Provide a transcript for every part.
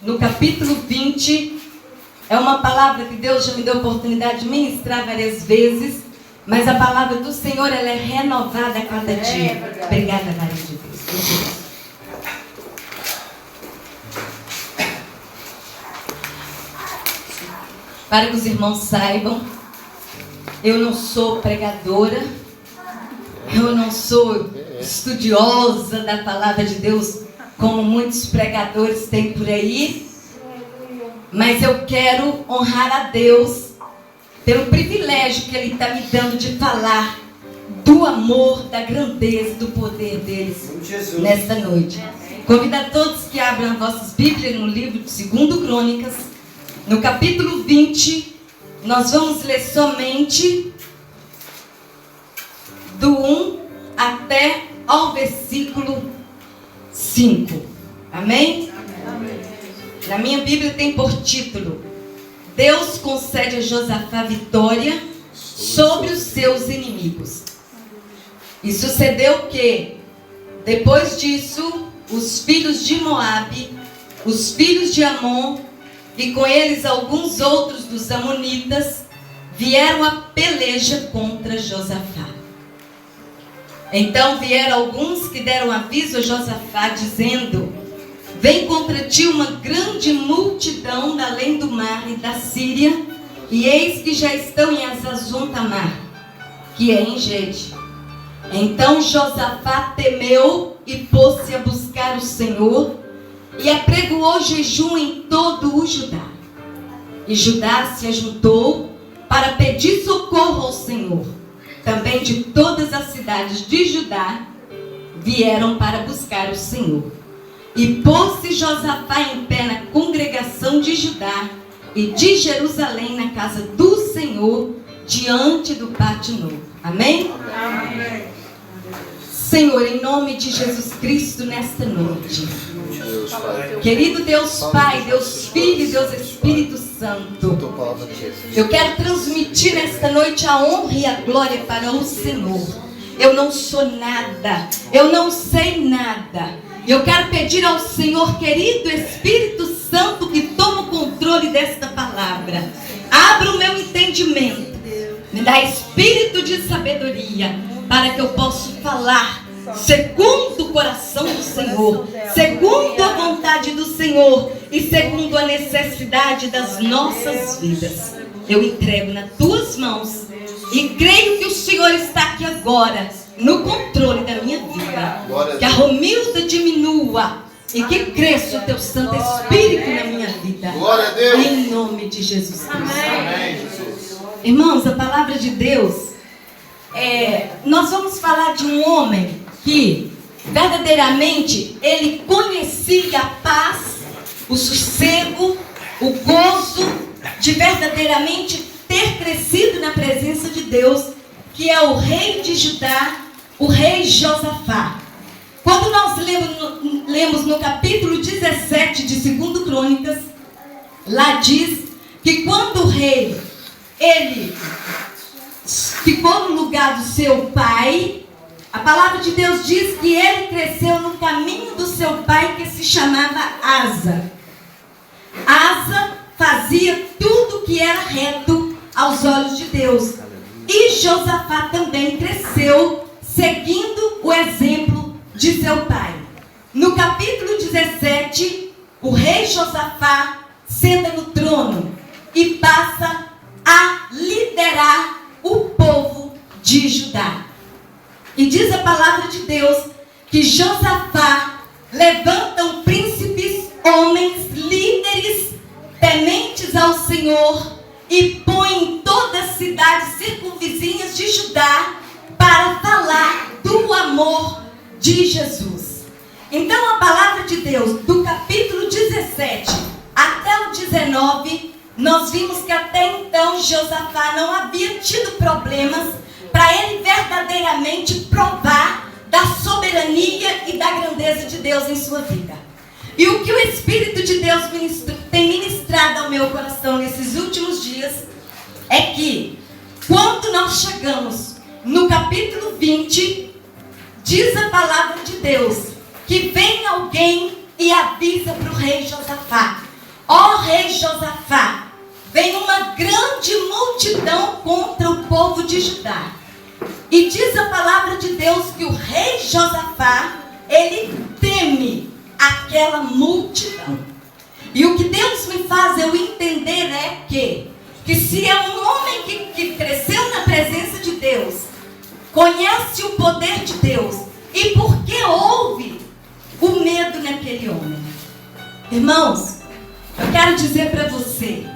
no capítulo 20. É uma palavra que Deus já me deu a oportunidade de ministrar várias vezes, mas a palavra do Senhor, ela é renovada a cada dia. Obrigada, Maria de Deus. Para que os irmãos saibam, eu não sou pregadora, eu não sou estudiosa da palavra de Deus, como muitos pregadores têm por aí, mas eu quero honrar a Deus pelo privilégio que Ele está me dando de falar do amor, da grandeza, do poder deles nesta noite. Convido a todos que abram as vossas Bíblias no livro de 2 Crônicas, no capítulo 20, nós vamos ler somente do 1 até ao versículo 5. Amém? Amém. Na minha Bíblia tem por título: Deus concede a Josafá vitória sobre os seus inimigos. E sucedeu que, depois disso, os filhos de Moabe, os filhos de Amon, e com eles alguns outros dos amonitas, vieram a peleja contra Josafá. Então vieram alguns que deram aviso a Josafá, dizendo: vem contra ti uma grande multidão da além do mar e da Síria, e eis que já estão em Hazazon Tamar, que é em Gede. Então Josafá temeu e pôs-se a buscar o Senhor, e apregoou jejum em todo o Judá. E Judá se ajuntou para pedir socorro ao Senhor. Também de todas as cidades de Judá vieram para buscar o Senhor. E pôs-se Josafá em pé na congregação de Judá e de Jerusalém na casa do Senhor, diante do pátio novo. Amém? Amém. Senhor, em nome de Jesus Cristo, nesta noite, querido Deus Pai, Deus Filho, Deus Espírito Santo, eu quero transmitir nesta noite a honra e a glória para o Senhor. Eu não sou nada, eu não sei nada. Eu quero pedir ao Senhor, querido Espírito Santo, que toma o controle desta palavra. Abra o meu entendimento, me dá espírito de sabedoria, para que eu possa falar segundo o coração do Senhor, segundo a vontade do Senhor e segundo a necessidade das nossas vidas. Eu entrego nas tuas mãos e creio que o Senhor está aqui agora no controle da minha vida. Que a Romilda diminua e que cresça o teu Santo Espírito na minha vida. Glória a Deus. Em nome de Jesus Cristo. Amém. Irmãos, a palavra de Deus, nós vamos falar de um homem que verdadeiramente ele conhecia a paz, o sossego, o gozo de verdadeiramente ter crescido na presença de Deus, que é o rei de Judá, o rei Josafá. Quando nós lemos no capítulo 17 de 2 Crônicas, lá diz que quando o rei, ele ficou no lugar do seu pai, a palavra de Deus diz que ele cresceu no caminho do seu pai, que se chamava Asa. Asa fazia tudo que era reto aos olhos de Deus. E Josafá também cresceu seguindo o exemplo de seu pai. No capítulo 17, o rei Josafá senta no trono e passa a liderar o povo de Judá. E diz a palavra de Deus que Josafá levanta príncipes, homens, líderes, tementes ao Senhor, e põe em todas as cidades circunvizinhas de Judá para falar do amor de Jesus. Então a palavra de Deus, do capítulo 17 até o 19, nós vimos que até então Josafá não havia tido problemas para ele verdadeiramente provar da soberania e da grandeza de Deus em sua vida. E o que o Espírito de Deus tem ministrado ao meu coração nesses últimos dias é que, quando nós chegamos no capítulo 20, diz a palavra de Deus que vem alguém e avisa para o rei Josafá rei Josafá, vem uma grande multidão contra o povo de Judá. E diz a palavra de Deus que o rei Josafá, ele teme aquela multidão. E o que Deus me faz eu entender é que se é um homem que cresceu na presença de Deus, conhece o poder de Deus, e porque houve o medo naquele homem. Irmãos, eu quero dizer para você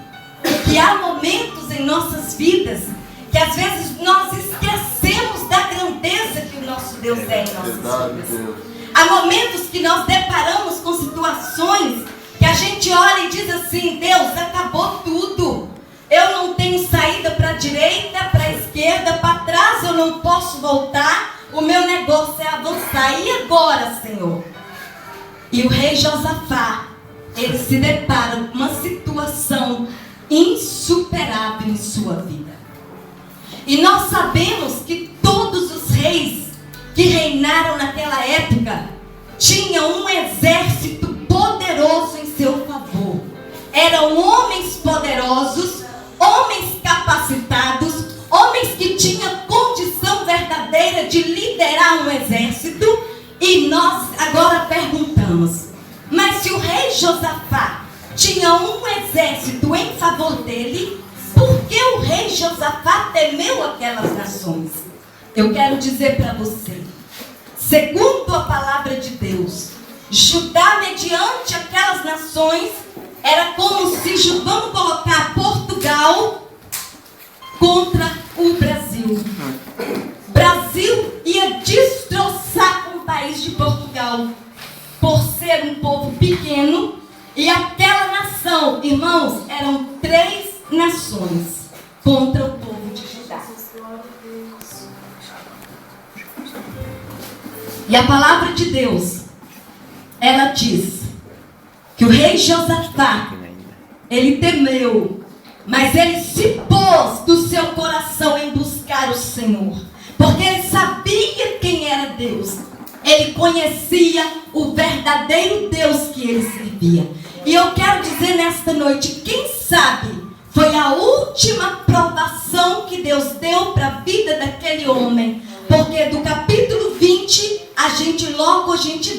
que há momentos em nossas vidas que às vezes nós esquecemos da grandeza que o nosso Deus é em nossas vidas. Há momentos que nós deparamos com situações que a gente olha e diz assim: Deus, acabou tudo. Eu não tenho saída para a direita, para a esquerda, para trás eu não posso voltar. O meu negócio é avançar. E agora, Senhor? E o rei Josafá, ele se depara com uma situação insuperável em sua vida. E nós sabemos que todos os reis que reinaram naquela época tinham um exército poderoso em seu favor. Eram homens poderosos, homens capacitados, homens que tinham condição verdadeira de liderar um exército. E nós agora perguntamos: mas se o rei Josafá tinha um exército em favor dele, por que o rei Josafá temeu aquelas nações? Eu quero dizer para você, segundo a palavra de Deus, Judá, mediante aquelas nações, era como se, vamos colocar, Portugal contra o Brasil. Brasil ia destroçar com o país de Portugal, por ser um povo pequeno. E aquela nação, irmãos, eram 3 nações contra o povo de Judá. E a palavra de Deus, ela diz que o rei Josafá, ele temeu, mas ele se pôs do seu coração em buscar o Senhor, porque ele sabia quem era Deus. Ele conhecia o verdadeiro Deus que ele servia. E eu quero dizer nesta noite, quem sabe foi a última provação que Deus deu para a vida daquele homem. Porque do capítulo 20, a gente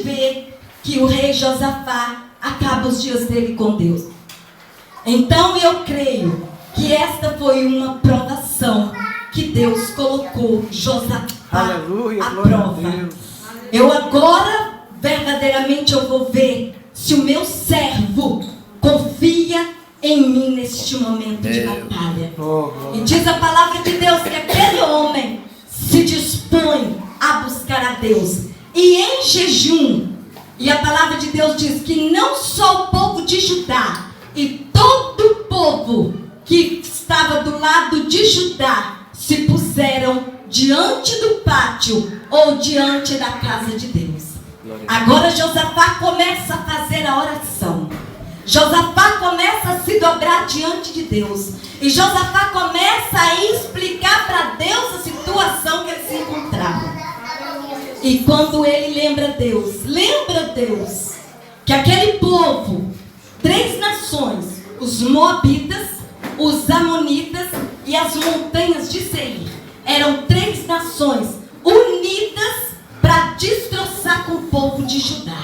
vê que o rei Josafá acaba os dias dele com Deus. Então eu creio que esta foi uma provação que Deus colocou Josafá à prova. Eu agora, verdadeiramente, eu vou ver se o meu servo confia em mim neste momento de batalha. E diz a palavra de Deus que aquele homem se dispõe a buscar a Deus. E em jejum, e a palavra de Deus diz que não só o povo de Judá, e todo o povo que estava do lado de Judá se puseram diante do pátio ou diante da casa de Deus. Agora Josafá começa a fazer a oração. Josafá começa a se dobrar diante de Deus. E Josafá começa a explicar para Deus a situação que ele se encontrava. E quando ele lembra Deus que aquele povo, 3 nações, os Moabitas, os Amonitas e as montanhas de Seir, eram 3 nações unidas para destroçar com o povo de Judá.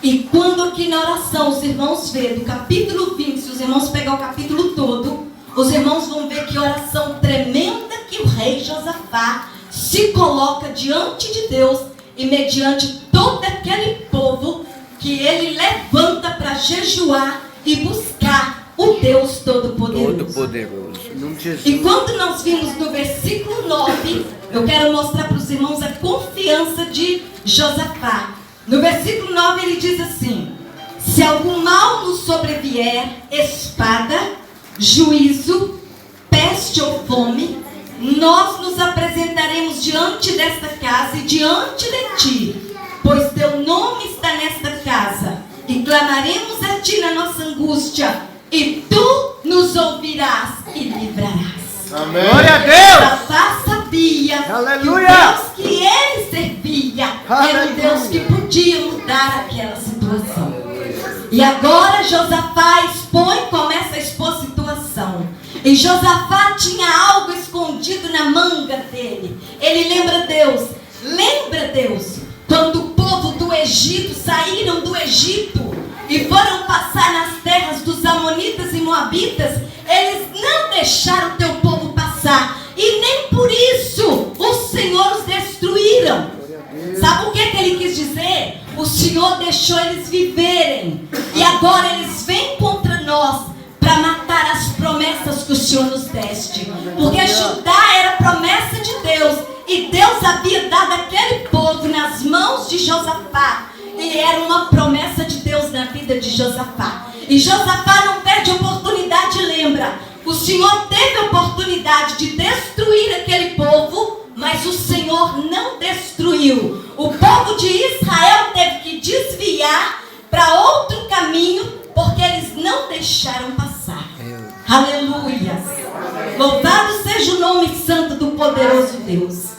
E quando aqui na oração os irmãos vêem do capítulo 20, se os irmãos pegar o capítulo todo, os irmãos vão ver que oração tremenda que o rei Josafá se coloca diante de Deus e mediante todo aquele povo que ele levanta para jejuar e buscar o Deus Todo-Poderoso. E quando nós vimos no versículo 9, eu quero mostrar para os irmãos a confiança de Josafá. No versículo 9 ele diz assim: se algum mal nos sobrevier, espada, juízo, peste ou fome, nós nos apresentaremos diante desta casa e diante de ti, pois teu nome está nesta casa, e clamaremos a ti na nossa angústia, e tu nos ouvirás e livrarás. Amém. Glória a Deus! Josafá sabia Aleluia! que o Deus que ele servia era um Deus que podia mudar aquela situação. E agora Josafá começa a expor situação. E Josafá tinha algo escondido na manga dele. Ele lembra Deus, quando o povo do Egito saíram do Egito e foram passar nas terras dos amonitas e moabitas, eles não deixaram teu povo passar, e nem por isso o Senhor os destruíram. Sabe o que ele quis dizer? O Senhor deixou eles viverem, e agora eles vêm contra nós para matar as promessas que o Senhor nos deste. Porque Judá era promessa de Deus, e Deus havia dado aquele povo nas mãos de Josafá, e era uma promessa de Deus na vida de Josafá. E Josafá não perde oportunidade, lembra? O Senhor teve a oportunidade de destruir aquele povo, mas o Senhor não destruiu. O povo de Israel teve que desviar para outro caminho, porque eles não deixaram passar. Aleluia! Louvado seja o nome santo do poderoso Deus.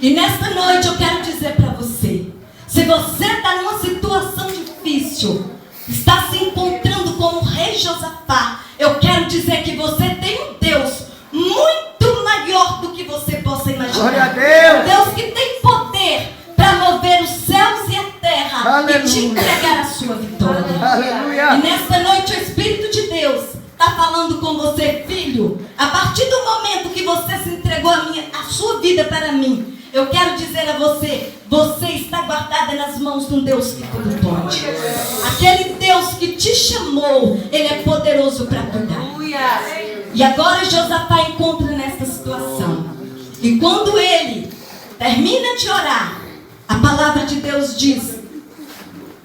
E nesta noite eu quero dizer para você, se você está numa situação difícil, está se encontrando com o rei Josafá, eu quero dizer que você tem um Deus muito maior do que você possa imaginar. Glória a Deus. Deus que tem poder para mover os céus e a terra. Aleluia. E te entregar a sua vitória. Aleluia. E nesta noite o Espírito de Deus está falando com você, filho. A partir do momento que você se entregou a sua vida para mim, eu quero dizer a você, você está guardada nas mãos de um Deus que tudo pode. Aquele Deus que te chamou, Ele é poderoso para cuidar. E agora Josafá encontra nesta situação. E quando ele termina de orar, a palavra de Deus diz: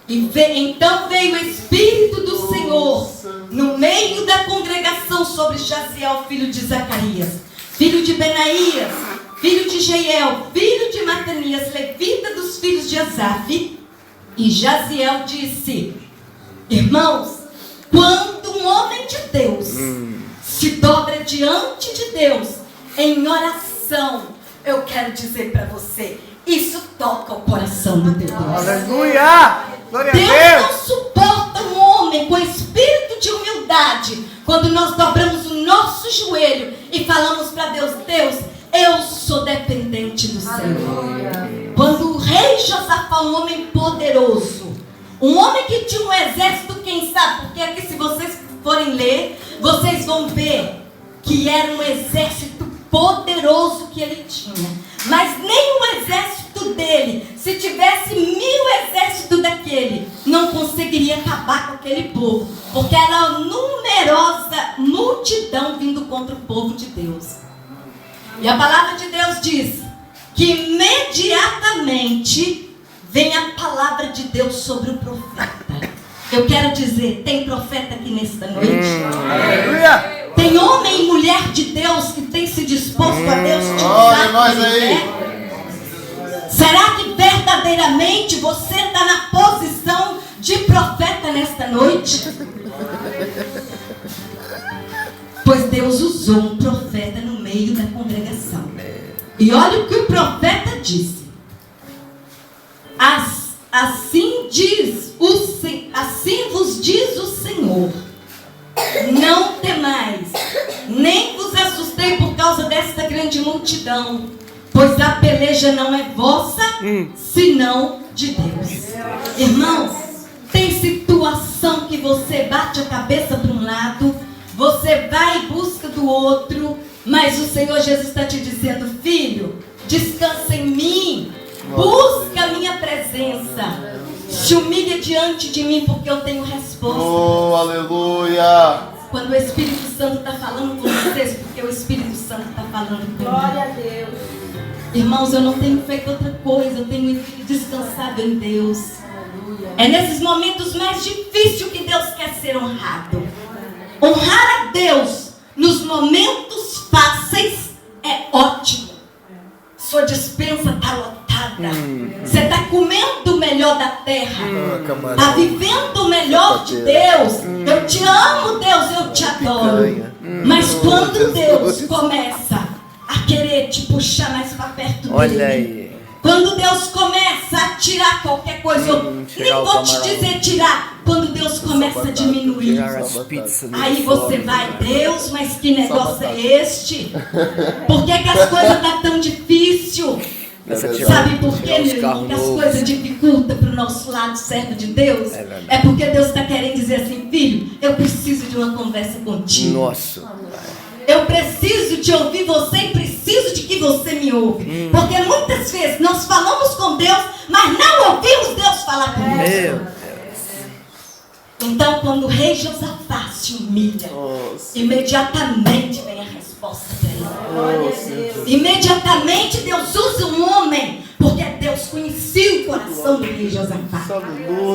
então veio o Espírito do Senhor no meio da congregação sobre Jaziel, filho de Zacarias, filho de Benaías, filho de Jeiel, filho de Matanias, levita dos filhos de Asaf. E Jaziel disse: irmãos, quando um homem de Deus se dobra diante de Deus em oração, eu quero dizer para você, isso toca o coração do Deus. Aleluia! Glória a Deus! Deus não suporta um homem com espírito de humildade quando nós dobramos o nosso joelho e falamos para Deus: Deus, eu sou dependente do Senhor. Quando o rei Josafá, um homem poderoso, um homem que tinha um exército, quem sabe, porque aqui se vocês forem ler, vocês vão ver que era um exército poderoso que ele tinha. Mas nem o exército dele, se tivesse 1000 exércitos daquele, não conseguiria acabar com aquele povo, porque era uma numerosa multidão vindo contra o povo de Deus. E a palavra de Deus diz que imediatamente vem a palavra de Deus sobre o profeta. Eu quero dizer, tem profeta aqui nesta noite? Aleluia! Tem homem e mulher de Deus que tem se disposto a Deus te usar como Ele quer? Será que verdadeiramente você está na posição de profeta nesta noite? Pois Deus usou um profeta no meio da congregação. E olha o que o profeta disse. Assim vos diz o Senhor: não temais, nem vos assustei por causa desta grande multidão, pois a peleja não é vossa, senão de Deus. Irmãos, tem situação que você bate a cabeça para um lado, você vai em busca do outro, mas o Senhor Jesus está te dizendo: filho, descansa em mim, busca a minha presença, se humilha diante de mim, porque eu tenho resposta. Oh, aleluia! Quando o Espírito Santo está falando com vocês, porque o Espírito Santo está falando comigo. Glória a Deus. Irmãos, eu não tenho feito outra coisa, eu tenho descansado em Deus. É nesses momentos mais difíceis que Deus quer ser honrado. Honrar a Deus nos momentos fáceis é ótimo. Sua despensa está lotada. Você está comendo o melhor da terra. Está vivendo o melhor de Deus. Eu te amo, Deus, eu te adoro. Mas quando Deus começa a querer te puxar mais para perto dele, Quando Deus começa a tirar qualquer coisa, eu nem vou te dizer tirar, quando Deus começa a diminuir, aí você vai, Deus, mas que negócio é este? Por que as coisas estão tão difíceis? Sabe por quê, meu irmão, que as coisas dificultam para o nosso lado servo de Deus? É porque Deus está querendo dizer assim, filho, eu preciso de uma conversa contigo. Nossa. Eu preciso te ouvir você e preciso de que você me ouve. Porque muitas vezes nós falamos com Deus, mas não ouvimos Deus falar conosco. Meu Deus. Então, quando o rei Josafá se humilha, imediatamente vem a resposta dele. Imediatamente Deus usa um homem, porque Deus conhecia o coração do rei Josafá.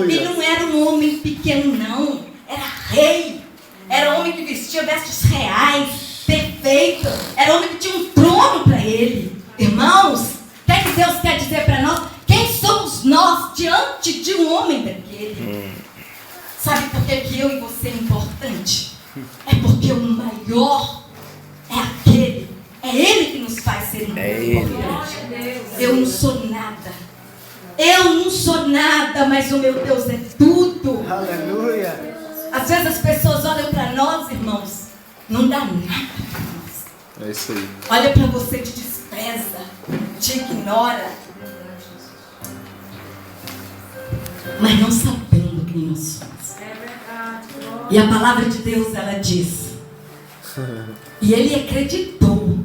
E não era um homem pequeno, não. Era rei. Era homem que vestia vestes reais, perfeito. Era homem que tinha um trono para ele. Irmãos, o que Deus quer dizer para nós? Quem somos nós diante de um homem daquele? Sabe por que eu e você é importante? É porque o maior é aquele. É ele que nos faz ser importante. Eu não sou nada. Eu não sou nada, mas o meu Deus é tudo. Aleluia. Às vezes as pessoas olham para nós, irmãos, não dá nada para nós. É isso aí. Olha para você, te despreza, te ignora. Mas não sabendo quem nós somos. E a palavra de Deus, ela diz, e ele acreditou.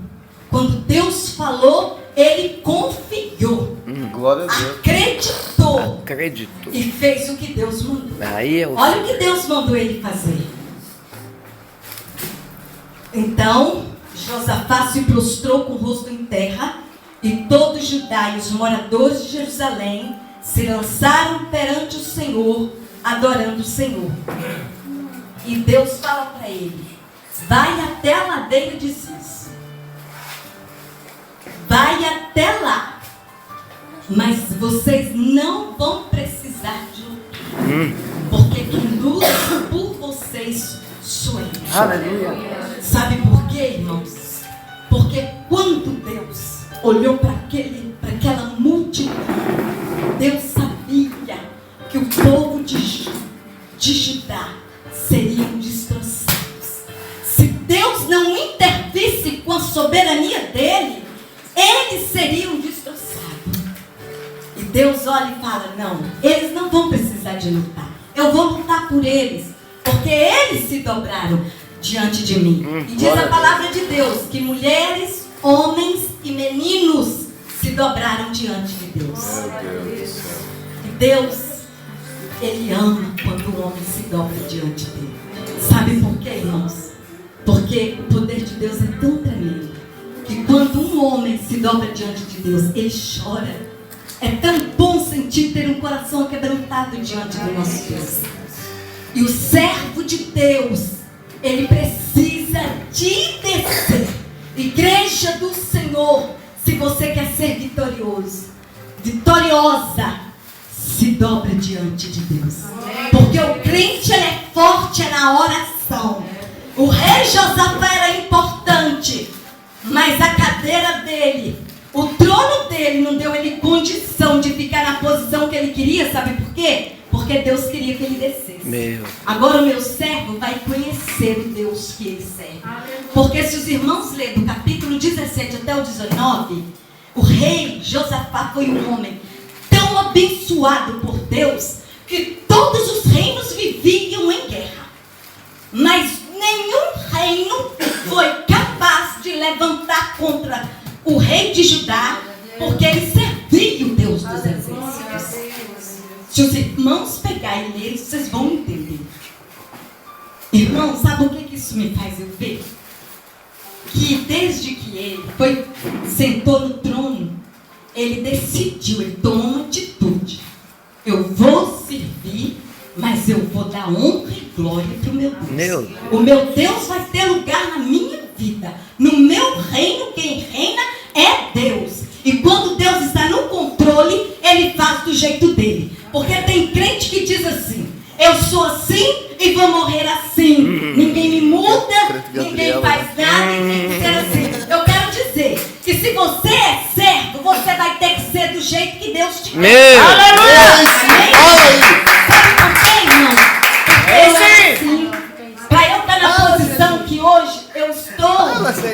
Quando Deus falou, ele confiou. Glória a Deus. Acreditou. E fez o que Deus mandou. Aí eu... Olha o que Deus mandou ele fazer. Então, Josafá se prostrou com o rosto em terra, e todo Judá e os moradores de Jerusalém se lançaram perante o Senhor, adorando o Senhor. E Deus fala para ele, vai até a ladeira de Cis. Vai até lá. Mas vocês não vão precisar de lutar. Porque quem luta por vocês sou eu. Aleluia. Sabe por quê, irmãos? Porque quando Deus olhou para aquela multidão, Deus sabia que o povo de Judá seriam destroçados. Se Deus não intervisse com a soberania dele, eles seriam destroçados. E Deus olha e fala, não, eles não vão precisar de lutar. Eu vou lutar por eles, porque eles se dobraram diante de mim. E diz a palavra de Deus que mulheres, homens e meninos se dobraram diante de Deus. Meu Deus do céu. E Deus, Ele ama quando o homem se dobra diante dele. Sabe por quê, irmãos? Porque o poder de Deus é tão tremendo que quando um homem se dobra diante de Deus, ele chora. É tão bom sentir ter um coração quebrantado diante do nosso Deus. E o servo de Deus, ele precisa de descer. Igreja do Senhor, se você quer ser vitorioso, vitoriosa, se dobra diante de Deus. Porque o crente, ele é forte na oração. O rei Josafá era importante, mas a cadeira dele, o trono dele não deu ele condição de ficar na posição que ele queria. Sabe por quê? Porque Deus queria que ele descesse. Agora o meu servo vai conhecer o Deus que ele serve. Porque se os irmãos lerem do capítulo 17 até o 19, o rei Josafá foi um homem tão abençoado por Deus que todos os reinos viviam em guerra. Mas nenhum reino foi capaz de levantar contra o rei de Judá, porque ele servia o Deus dos exércitos. Se os irmãos pegarem e lerem, vocês vão entender. Irmão, sabe o que isso me faz eu ver? Que desde que ele sentou no trono, ele decidiu, ele tomou uma atitude. Eu vou servir, mas eu vou dar honra e glória para o meu Deus. O meu Deus vai ter lugar na minha vida. No meu reino, quem reina é Deus. E quando Deus está no controle, ele faz do jeito dele. Porque tem crente que diz assim, eu sou assim e vou morrer assim. Ninguém me muda, ninguém faz nada, ninguém quer ser assim. Eu quero dizer que se você é servo, você vai ter que ser do jeito Meu! Amém? Sabe por quê, irmão? Assim, para eu estar na posição que hoje eu estou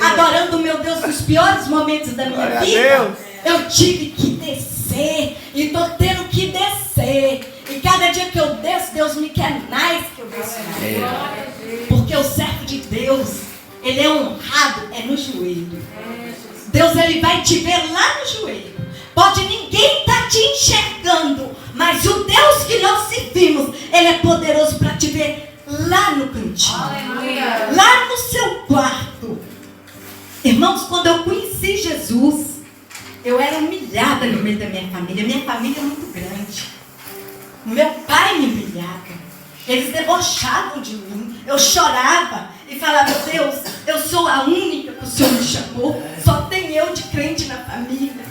adorando o meu Deus nos piores momentos da minha vida, eu tive que descer e estou tendo que descer. E cada dia que eu desço, Deus me quer mais que eu desço mais. Porque o servo de Deus, ele é honrado, é no joelho. Deus, ele vai te ver lá no joelho. Pode ninguém estar te enxergando, mas o Deus que nós servimos, ele é poderoso para te ver lá no cantinho. Aleluia. Lá no seu quarto. Irmãos, quando eu conheci Jesus, eu era humilhada no meio da minha família. Minha família é muito grande. Meu pai me humilhava. Eles debochavam de mim. Eu chorava e falava: Deus, eu sou a única que o Senhor me chamou. Só tem eu de crente na família.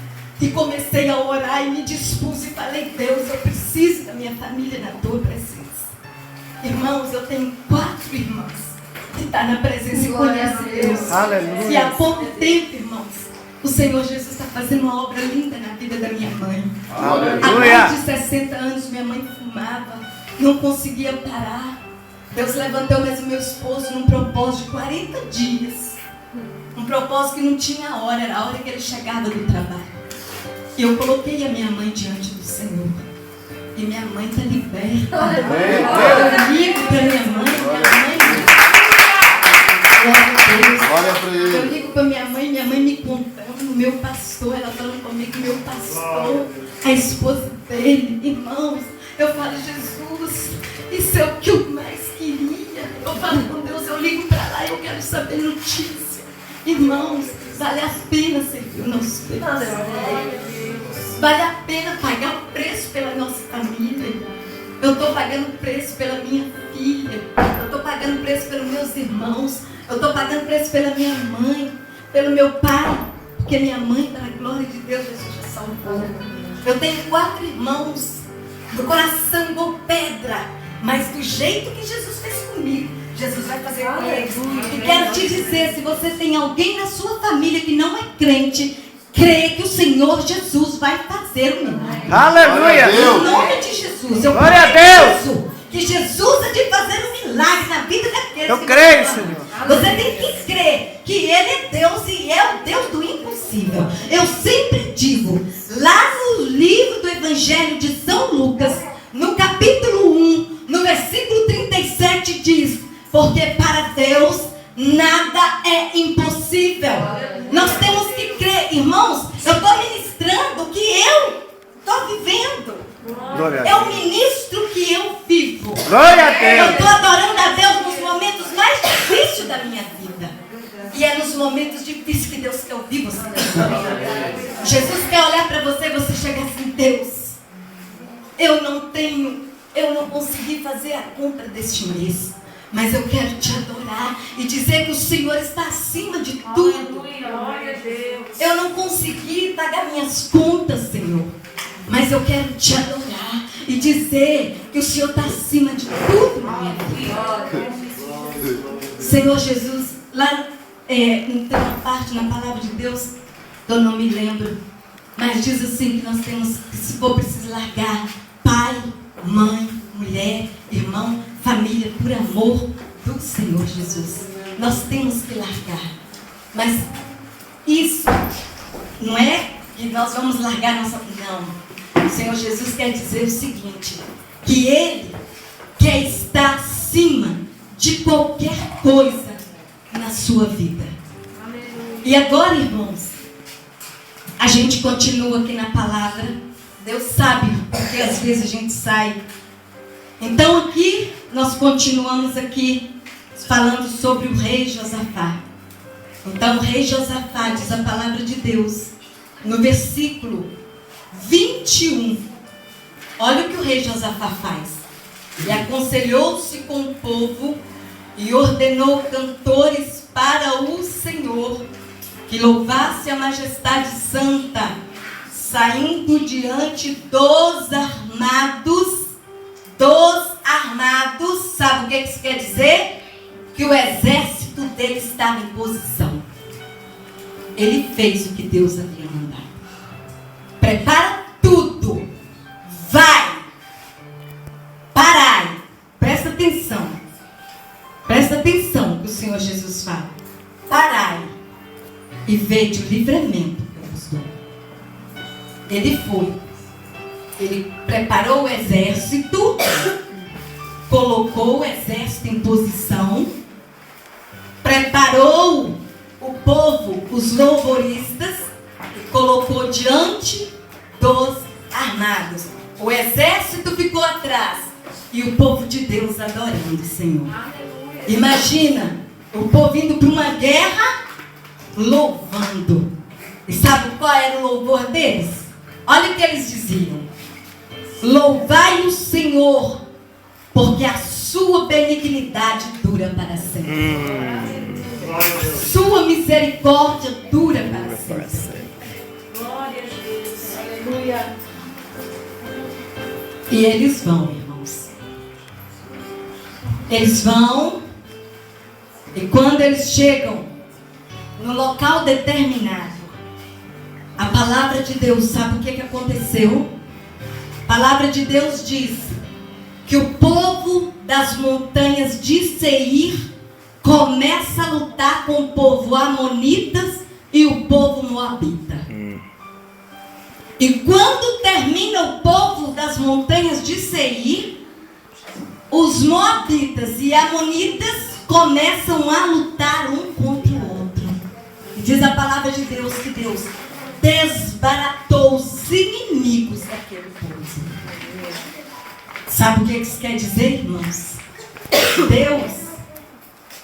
E comecei a orar e me dispus e falei: Deus, eu preciso da minha família na tua presença. Irmãos, eu tenho 4 irmãs que estão na presença e conhecem Deus. Aleluia. E há pouco tempo, irmãos, o Senhor Jesus está fazendo uma obra linda na vida da minha mãe. Aleluia. Há mais de 60 anos minha mãe fumava, não conseguia parar. Deus levantou mais o meu esposo num propósito de 40 dias. Um propósito que não tinha hora, era a hora que ele chegava do trabalho. E eu coloquei a minha mãe diante do Senhor. E minha mãe está liberta. Eu ligo para minha mãe Glória pra ele. eu ligo para minha mãe me contando, meu pastor, ela falando comigo, meu pastor, a esposa dele, irmãos. Eu falo: Jesus, isso é o que eu mais queria. Eu falo com Deus, eu ligo para lá, eu quero saber notícia. Irmãos, vale a pena servir o nosso Deus. Vale a pena pagar o preço pela nossa família. Eu estou pagando o preço pela minha filha. Eu estou pagando o preço pelos meus irmãos. Eu estou pagando o preço pela minha mãe, pelo meu pai. Porque minha mãe, pela glória de Deus, Jesus já salvou. Eu tenho 4 irmãos, do coração igual pedra, mas do jeito que Jesus fez comigo, Jesus vai fazer com eles. E quero te dizer, se você tem alguém na sua família que não é crente, crê que o Senhor Jesus vai fazer um milagre. Aleluia. Em nome de Jesus. Eu Glória a creio que Jesus é de fazer um milagre na vida daqueles. Eu que creio, você ama. Senhor. Você tem que crer que Ele é Deus e é o Deus do impossível. Eu sempre digo, lá no livro do Evangelho de São Lucas, no capítulo 1, no versículo 37, diz: porque para Deus nada é impossível. Nós temos que crer, irmãos. Eu estou ministrando o que eu estou vivendo. É o ministro que eu vivo. Glória a Deus. Eu estou adorando a Deus nos momentos mais difíceis da minha vida. E é nos momentos difíceis que Deus quer ouvir você. Jesus quer olhar para você e você chegar assim: Deus, eu não consegui fazer a compra deste mês, mas eu quero te adorar e dizer que o Senhor está acima de tudo. Eu não consegui pagar minhas contas, Senhor, mas eu quero te adorar e dizer que o Senhor está acima de tudo na minha vida. Senhor Jesus, lá tem uma parte na palavra de Deus que eu não me lembro, mas diz assim que nós temos que, se for preciso, largar pai, mãe, mulher, irmão, família, por amor do Senhor Jesus. Nós temos que largar. Mas isso não é que nós vamos largar nossa... Não. O Senhor Jesus quer dizer o seguinte: que Ele quer estar acima de qualquer coisa na sua vida. E agora, irmãos, a gente continua aqui na palavra. Deus sabe, porque às vezes a gente sai. Então aqui, nós continuamos aqui falando sobre o rei Josafá. Então o rei Josafá, diz a palavra de Deus, no versículo 21. Olha o que o rei Josafá faz. Ele aconselhou-se com o povo e ordenou cantores para o Senhor, que louvasse a majestade santa, saindo diante dos armados. Sabe o que isso quer dizer? Que o exército dele estava em posição. Ele fez o que Deus havia mandado. Prepara tudo Senhor Jesus fala: parai e vede o livramento que eu vos dou. Ele foi. Ele preparou o exército, colocou o exército em posição, preparou o povo, os louvoristas, e colocou diante dos armados. O exército ficou atrás e o povo de Deus adorando o Senhor. Imagina o povo indo para uma guerra louvando. E sabe qual era o louvor deles? Olha o que eles diziam: louvai o Senhor, porque a sua benignidade dura para sempre. Sua misericórdia dura para sempre. Glória a Deus. Aleluia. E eles vão, irmãos. Eles vão. E quando eles chegam no local determinado, a palavra de Deus, sabe o que aconteceu? A palavra de Deus diz que o povo das montanhas de Seir começa a lutar com o povo amonitas e o povo moabita. E quando termina o povo das montanhas de Seir, os moabitas e amonitas começam a lutar um contra o outro. E diz a palavra de Deus que Deus desbaratou os inimigos daquele povo. Sabe o que isso quer dizer, irmãos? Deus,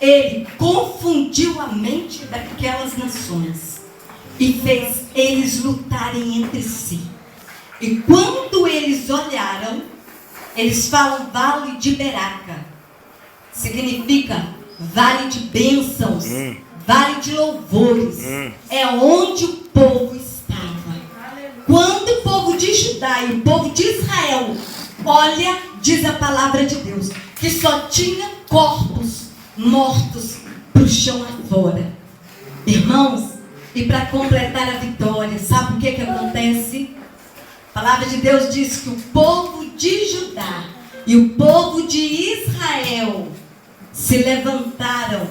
Ele confundiu a mente daquelas nações e fez eles lutarem entre si. E quando eles olharam, eles falam Vale de Beraca. Significa vale de bênçãos, vale de louvores. É onde o povo estava. Quando o povo de Judá e o povo de Israel olha, diz a palavra de Deus, que só tinha corpos mortos para o chão afora. Irmãos, e para completar a vitória, sabe o que acontece? A palavra de Deus diz que o povo de Judá e o povo de Israel se levantaram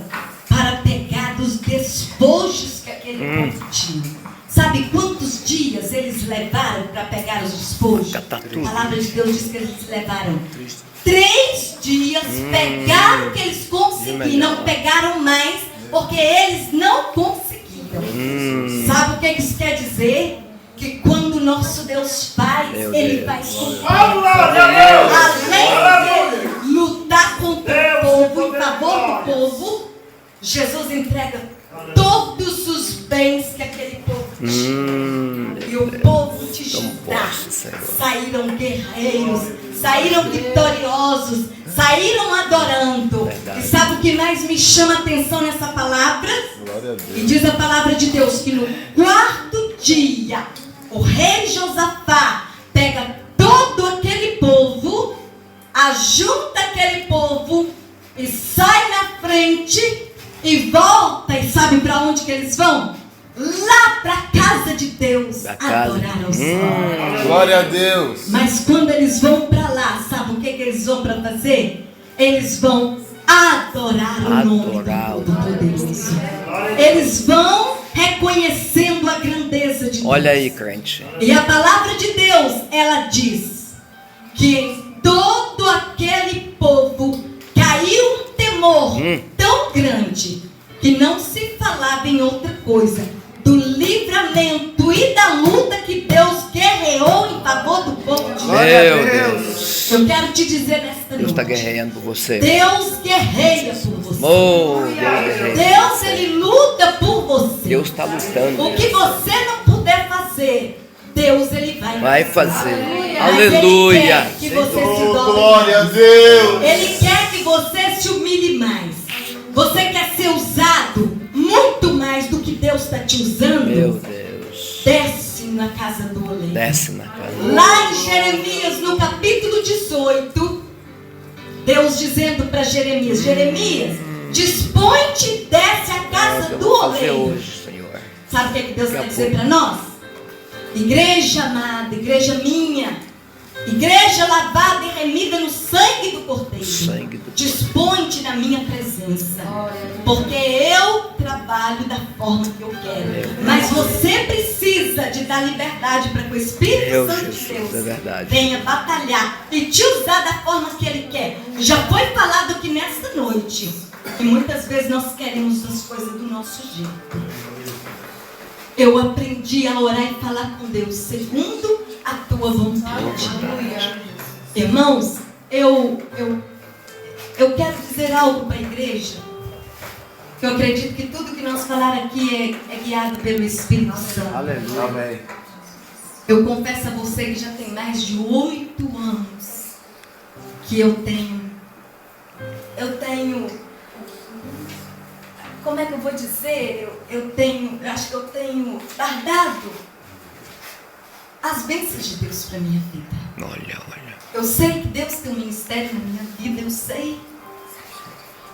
para pegar dos despojos que aquele povo tinha. Sabe quantos dias eles levaram para pegar os despojos? A palavra de Deus diz que eles levaram 3 dias, pegaram o que eles conseguiram, não pegaram mais, porque eles não conseguiram. Sabe o que isso quer dizer? Que quando o nosso Deus faz, Ele faz com além de lutar contra o povo, em favor do povo, Jesus entrega todos os bens que aquele povo tinha. E o povo de Judá saíram guerreiros, saíram vitoriosos, saíram adorando. E sabe o que mais me chama a atenção nessa palavra? E diz a palavra de Deus que no 4º dia, o rei Josafá pega todo aquele povo, ajunta aquele povo e sai na frente e volta. E sabe para onde que eles vão? Lá para a casa de Deus, adorar ao Senhor. Glória a Deus. Mas quando eles vão para lá, sabe o que eles vão para fazer? Eles vão adorar o nome do Todo-Poderoso. Eles vão reconhecendo a grandeza de Deus. Olha aí, crente. E a palavra de Deus, ela diz que em todo aquele povo caiu um temor tão grande que não se falava em outra coisa do livramento e da luta que Deus guerreou em favor do povo de Meu Deus. Deus. Eu quero te dizer nesta Deus está noite, guerreando por você. Deus guerreia por você. Oh, Deus guerreia. Deus, Ele luta por você. Deus está lutando. O que você não puder fazer, Deus, Ele vai fazer. Mas Aleluia. Ele quer que você se Oh, dobre. glória a Deus. Ele quer que você se humilhe mais. Você quer ser usado muito mais do que Deus está te usando? Meu Deus. Desce na casa do oleiro. Desce na casa. Lá em Jeremias, no capítulo 18, Deus dizendo para Jeremias: Jeremias, dispõe-te e desce a casa Eu do vou fazer oleiro. hoje, Senhor. Sabe o que Deus Daqui a quer dizer pouco. para nós? Igreja amada, igreja minha, Igreja lavada e remida no sangue do Cordeiro. Sangue do Dispõe-te na minha presença, porque eu trabalho da forma que eu quero. Mas você precisa de dar liberdade para que o Espírito Santo de Deus é verdade. venha batalhar e te usar da forma que Ele quer. Já foi falado aqui nesta noite que muitas vezes nós queremos as coisas do nosso jeito. Eu aprendi a orar e falar com Deus segundo a tua vontade. Irmãos, eu quero dizer algo para a igreja. Eu acredito que tudo que nós falar aqui é guiado pelo Espírito Santo. Aleluia. Amém. Eu confesso a você que já tem mais de 8 anos que eu tenho, como é que eu vou dizer? Eu acho que eu tenho guardado as bênçãos de Deus para minha vida. Olha. Eu sei que Deus tem um ministério na minha vida, eu sei.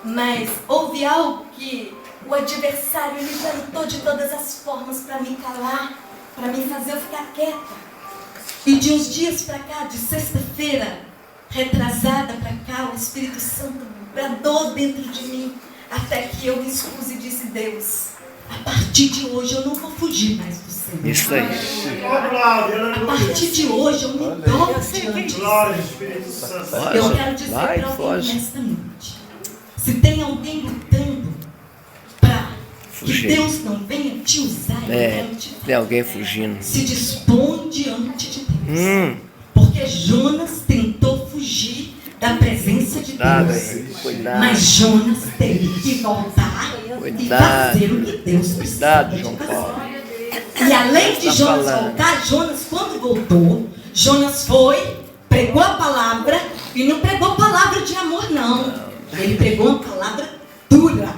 Mas houve algo que o adversário ele tentou de todas as formas para me calar, para me fazer eu ficar quieta. E de uns dias para cá, de sexta-feira retrasada para cá, o Espírito Santo bradou dentro de mim, até que eu me expus e disse: Deus, a partir de hoje eu não vou fugir mais do Senhor. Isso aí. A partir de hoje eu me dobro diante do Senhor. Eu quero dizer para alguém nesta noite: se tem alguém lutando para que Deus não venha te usar, eu quero te falar. Tem alguém fugindo. Se dispõe diante de Deus. Porque Jonas tentou fugir da presença de Deus. Cuidado. Mas Jonas teve que voltar e fazer o que Deus precisava de João fazer. Paulo. E além de Jonas voltar, Jonas, quando voltou, Jonas foi, pregou a palavra, e não pregou palavra de amor, não. Ele pregou uma palavra dura.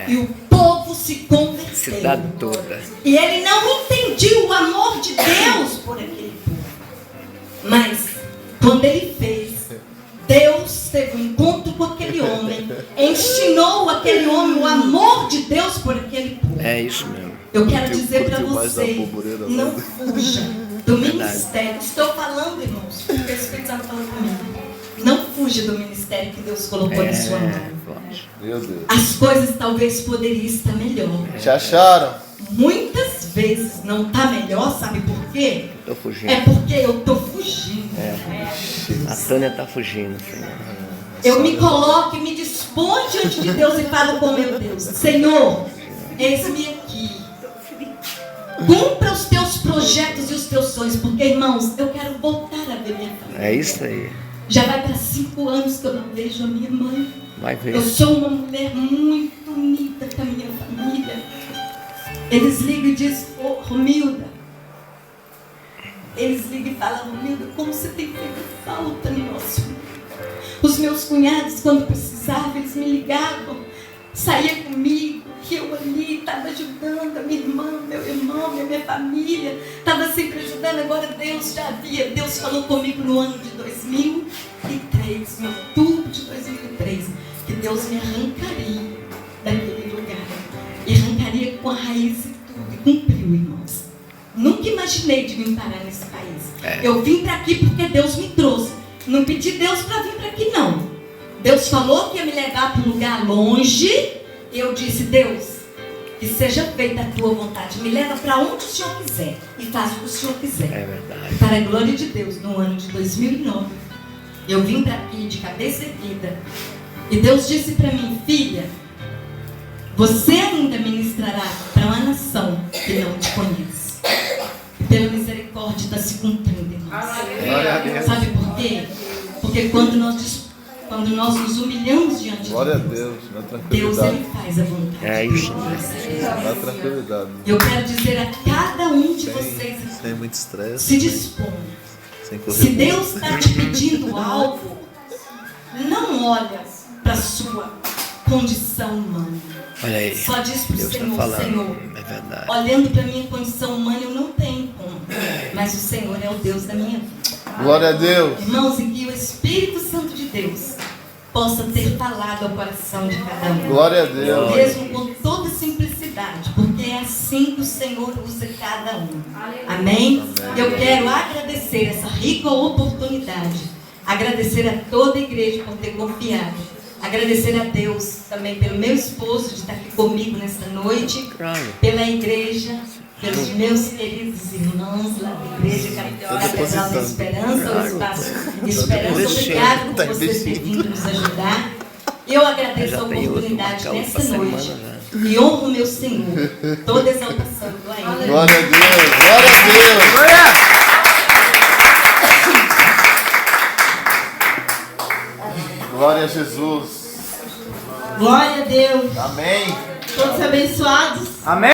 E o povo se converteu. Cidade toda. E ele não entendia o amor de Deus por aquele povo. Mas, quando ele fez, Deus teve um encontro com aquele homem, ensinou aquele homem o amor de Deus por aquele povo. É isso mesmo. Eu quero dizer para você, não fuja do ministério. Estou falando, irmãos, porque o Espírito Santo falou comigo. Não fuja do ministério que Deus colocou na sua mão. Meu Deus. As coisas talvez poderiam estar melhor. Te acharam? Muitas vezes não está melhor, sabe por quê? Tô fugindo. É porque eu estou fugindo. A Tânia tá fugindo, Senhor. Eu me coloco e me disponho diante de Deus e falo com meu Deus: Senhor, eis-me aqui. Cumpra os teus projetos e os teus sonhos, porque, irmãos, eu quero voltar a ver minha família. É isso aí. Já vai para 5 anos que eu não vejo a minha mãe. Vai ver. Eu sou uma mulher muito unida com a minha família. Eles ligam e dizem: ô, Romilda. Eles ligam e falam: Romilda, como você tem feito falta no nosso meio. Os meus cunhados, quando precisavam, eles me ligavam, saía comigo, que eu ali estava ajudando a minha irmã, meu irmão, minha família, estava sempre ajudando. Agora Deus falou comigo no ano de 2003, em outubro de 2003, que Deus me arrancaria daquele lugar, e arrancaria com a raiz e tudo, e cumpriu, irmãos. Nunca imaginei de vir parar nesse país. Eu vim para aqui porque Deus me trouxe. Não pedi Deus para vir para aqui, não. Deus falou que ia me levar para um lugar longe. E eu disse: Deus, que seja feita a tua vontade. Me leva para onde o Senhor quiser. E faz o que o Senhor quiser. É verdade. Para a glória de Deus, no ano de 2009, eu vim para aqui de cabeça erguida. E Deus disse para mim: filha, você ainda ministrará para uma nação que não te conhece. Pela misericórdia está se cumprindo, irmãos. Sabe por quê? Porque quando nós nos humilhamos diante de Glória a Deus, Deus, na Deus tranquilidade. ele faz a vontade. É isso mesmo. Na tranquilidade. Eu quero dizer a cada um de vocês: Sem muito estresse. se disponha. Sem correr. Se Deus está te pedindo algo, não olha para a sua condição humana. Olha aí. Só diz para o Deus está Senhor: falando. Senhor, É verdade. olhando para a minha condição humana, eu não tenho como. Mas o Senhor é o Deus da minha vida. Glória a Deus. Irmãos, e que o Espírito Santo de Deus possa ter falado ao coração de cada um. Glória a Deus. Mesmo com toda simplicidade, porque é assim que o Senhor usa cada um. Amém? Eu quero agradecer essa rica oportunidade. Agradecer a toda a igreja por ter confiado. Agradecer a Deus também pelo meu esposo de estar aqui comigo nesta noite. Pela igreja, pelos meus queridos irmãos lá da igreja Catedral da Esperança, o espaço de Esperança. Obrigado por você ter vindo nos ajudar. Eu agradeço a oportunidade nessa noite e honro meu Senhor. Toda exaltação do Ele. Glória a Deus. Glória a Deus. Glória a Jesus. Glória a Deus. Amém. Todos abençoados. Amém.